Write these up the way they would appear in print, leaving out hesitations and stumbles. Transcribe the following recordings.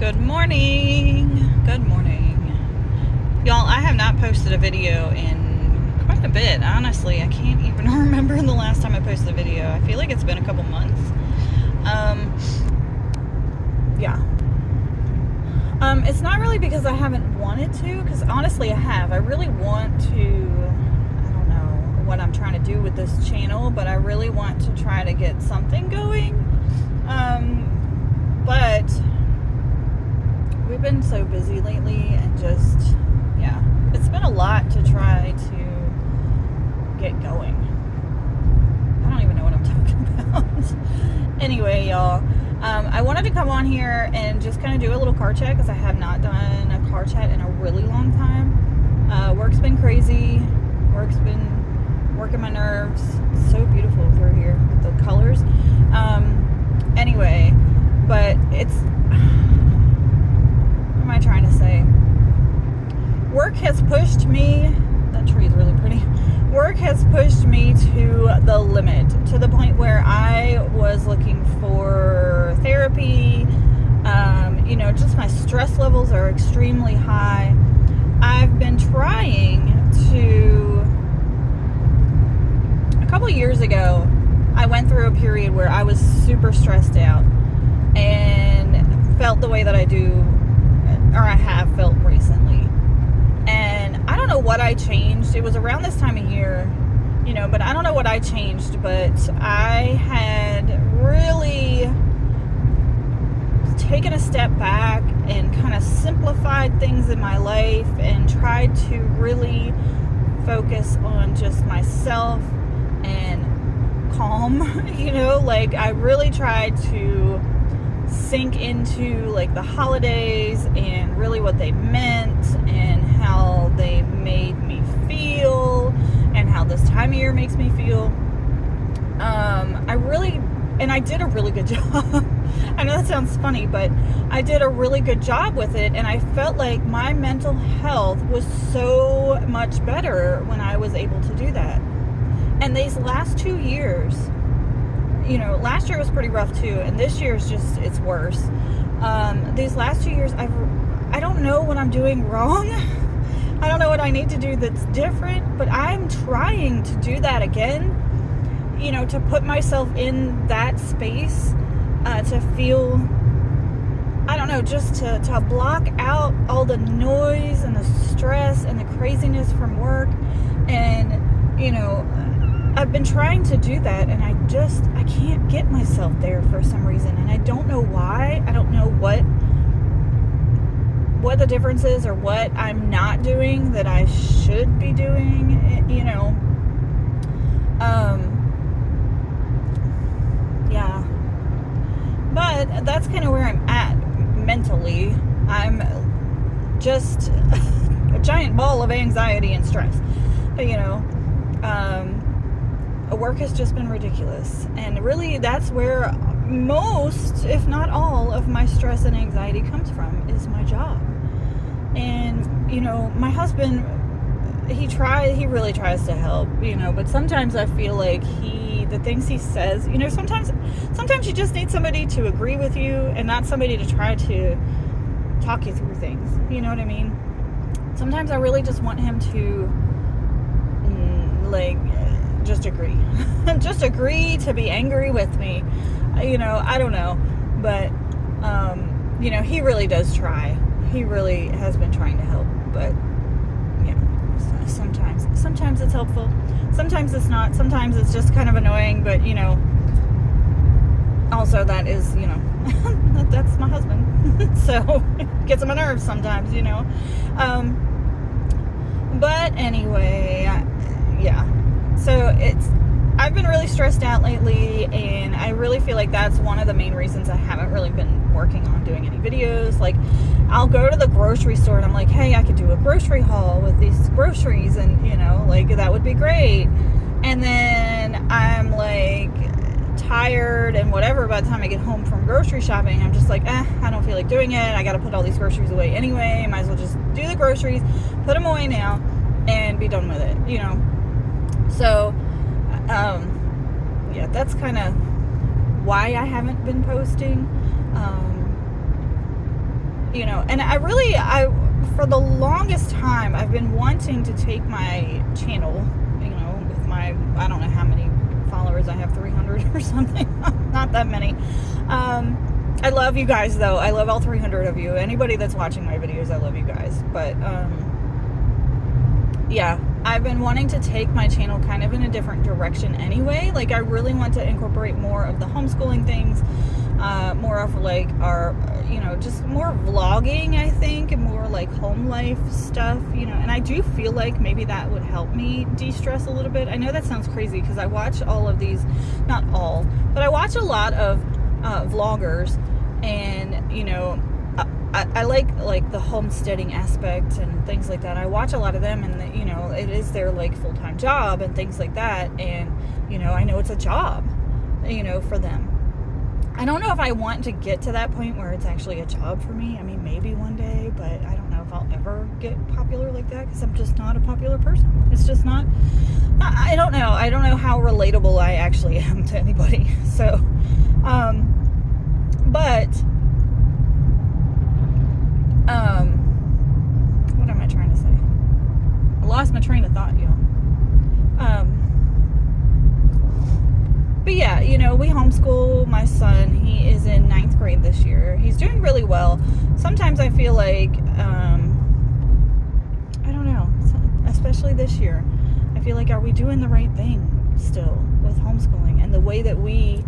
Good morning. Good morning. Y'all, I have not posted a video in quite a bit. Honestly, I can't even remember the last time I posted a video. I feel like it's been a couple months. It's not really because I haven't wanted to, because honestly I have. I really want to, I don't know what I'm trying to do with this channel, but I really want to try to get something going. But we've been so busy lately and just, it's been a lot to try to get going. I don't even know what I'm talking about. Anyway, y'all, I wanted to come on here and just kind of do a little car chat because I have not done a car chat in a really long time. Work's been crazy. Work's been working my nerves. It's so beautiful through here with the colors. Anyway, but it's, what am I trying to say? Work has pushed me, that tree is really pretty. Work has pushed me to the limit, to the point where I was looking for therapy. Just my stress levels are extremely high. I've been trying to, a couple of years ago, I went through a period where I was super stressed out and felt the way that I do, or I have felt recently. And I don't know what I changed. It was around this time of year, but I don't know what I changed, but I had really taken a step back and kind of simplified things in my life and tried to really focus on just myself and calm. I really tried to sink into the holidays and really what they meant and how they made me feel and how this time of year makes me feel. I did a really good job. I know that sounds funny, but I did a really good job with it, and I felt like my mental health was so much better when I was able to do that. And these last 2 years, last year was pretty rough too, and this year's it's worse. These last 2 years, I don't know what I'm doing wrong. I don't know what I need to do that's different, but I'm trying to do that again, to put myself in that space, to feel, I don't know, just to block out all the noise and the stress and the craziness from work. And, I've been trying to do that, and I can't get myself there for some reason, and I don't know why. I don't know what the difference is or what I'm not doing that I should be doing, But that's kind of where I'm at mentally. I'm just a giant ball of anxiety and stress. Work has just been ridiculous, and really that's where most, if not all, of my stress and anxiety comes from, is my job. And my husband, he really tries to help, but sometimes I feel like the things he says, sometimes you just need somebody to agree with you and not somebody to try to talk you through things, you know what I mean? Sometimes I really just want him to just agree. Just agree to be angry with me. I don't know. But, he really does try. He really has been trying to help. But, sometimes it's helpful. Sometimes it's not. Sometimes it's just kind of annoying. But, also that is, that's my husband. So, it gets on my nerves sometimes, But anyway, so I've been really stressed out lately, and I really feel like that's one of the main reasons I haven't really been working on doing any videos. I'll go to the grocery store and I'm like, hey, I could do a grocery haul with these groceries, and that would be great. And then I'm tired and whatever by the time I get home from grocery shopping. I'm just I don't feel like doing it. I gotta put all these groceries away anyway. Might as well just do the groceries, put them away now, and be done with it, So, that's kind of why I haven't been posting. and for the longest time, I've been wanting to take my channel, with my, I don't know how many followers I have, 300 or something, not that many. I love you guys, though. I love all 300 of you. Anybody that's watching my videos, I love you guys. But, yeah, I've been wanting to take my channel kind of in a different direction anyway. Like, I really want to incorporate more of the homeschooling things, more of like our, just more vlogging, I think, and more like home life stuff, and I do feel like maybe that would help me de-stress a little bit. I know that sounds crazy because I watch all of these, not all, but I watch a lot of vloggers, and, I like the homesteading aspect and things like that. I watch a lot of them, and it is their like full-time job and things like that. And I know it's a job, for them. I don't know if I want to get to that point where it's actually a job for me. I mean, maybe one day, but I don't know if I'll ever get popular like that because I'm just not a popular person. It's just not. I don't know. I don't know how relatable I actually am to anybody. So, but. What am I trying to say? I lost my train of thought, y'all. But yeah, we homeschool my son. He is in 9th grade this year. He's doing really well. Sometimes I feel like, I don't know, especially this year, I feel like, are we doing the right thing still with homeschooling and the way that we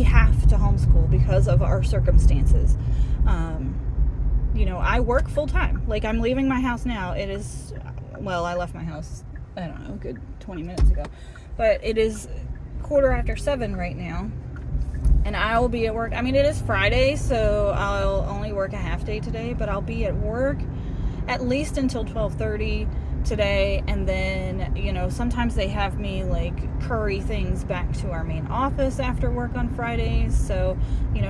have to homeschool because of our circumstances? I work full time. Like, I'm leaving my house now. It is, well, I left my house, I don't know, a good 20 minutes ago. But it is 7:15 right now. And I will be at work. I mean, it is Friday, so I'll only work a half day today. But I'll be at work at least until 12:30 today. And then, sometimes they have me, like, curry things back to our main office after work on Fridays. So,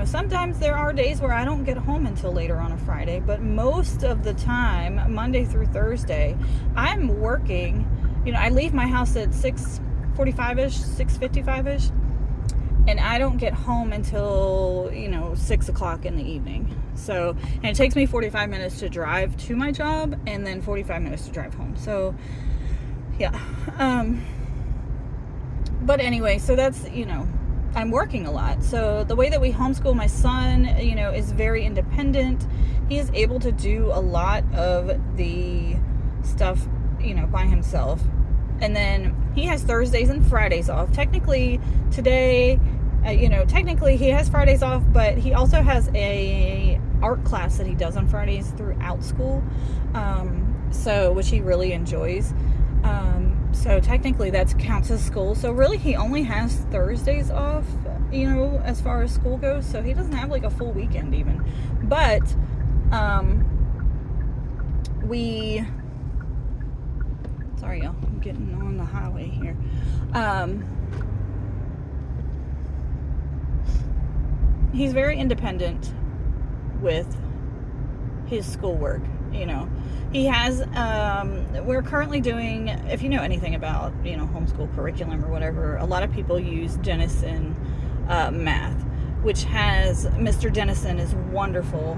sometimes there are days where I don't get home until later on a Friday. But most of the time, Monday through Thursday, I'm working. I leave my house at 6:45-ish, 6:55-ish. And I don't get home until, 6 o'clock in the evening. So, and it takes me 45 minutes to drive to my job and then 45 minutes to drive home. So, yeah. But anyway, so that's, I'm working a lot. So the way that we homeschool my son, is very independent. He is able to do a lot of the stuff, by himself. And then he has Thursdays and Fridays off. Technically, today, technically he has Fridays off, but he also has a art class that he does on Fridays throughout school, which he really enjoys. So technically that counts as school. So really he only has Thursdays off, as far as school goes. So he doesn't have like a full weekend even. But sorry y'all, I'm getting on the highway here. He's very independent with his schoolwork. He has, we're currently doing, if you know anything about, homeschool curriculum or whatever, a lot of people use Denison math, which has, Mr. Denison is wonderful,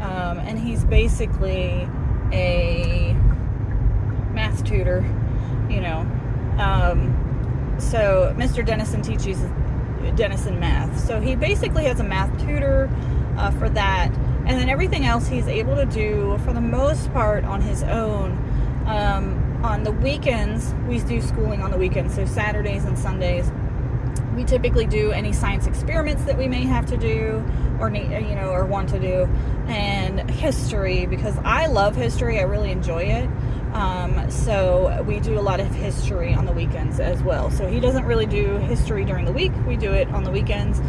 and he's basically a math tutor, so Mr. Denison teaches Denison math, so he basically has a math tutor for that. And then everything else he's able to do, for the most part, on his own. On the weekends, we do schooling on the weekends. So Saturdays and Sundays, we typically do any science experiments that we may have to do or need, or want to do. And history, because I love history. I really enjoy it. So we do a lot of history on the weekends as well. So he doesn't really do history during the week. We do it on the weekends.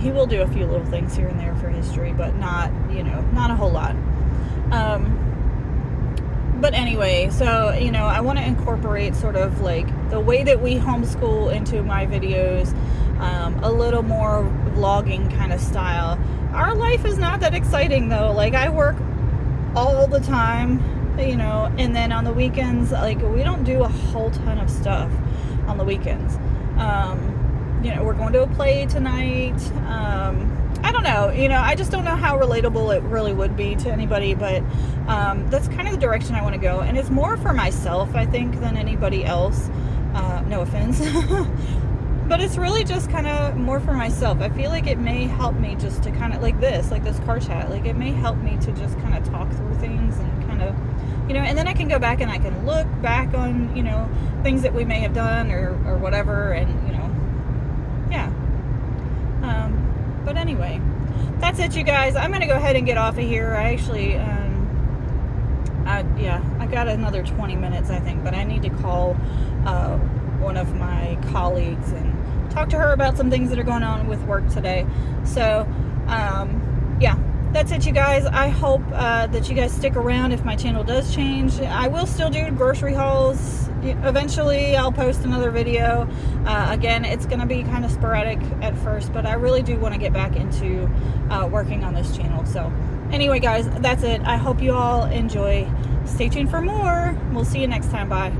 He will do a few little things here and there for history, but not a whole lot. But anyway, so, I want to incorporate sort of like the way that we homeschool into my videos, a little more vlogging kind of style. Our life is not that exciting though. Like, I work all the time, and then on the weekends, like, we don't do a whole ton of stuff on the weekends. We're going to a play tonight. I don't know, I just don't know how relatable it really would be to anybody, but that's kind of the direction I want to go. And it's more for myself, I think, than anybody else. No offense. But it's really just kind of more for myself. I feel like it may help me just to kind of, like this car chat, like it may help me to just kind of talk through things and kind of, and then I can go back and I can look back on, things that we may have done or whatever, and, yeah. But anyway, that's it, you guys. I'm going to go ahead and get off of here. I actually, I got another 20 minutes, I think, but I need to call one of my colleagues and talk to her about some things that are going on with work today. So, yeah, that's it, you guys. I hope that you guys stick around if my channel does change. I will still do grocery hauls. Eventually, I'll post another video. Again, it's going to be kind of sporadic at first, but I really do want to get back into working on this channel. So, anyway, guys, that's it. I hope you all enjoy. Stay tuned for more. We'll see you next time. Bye.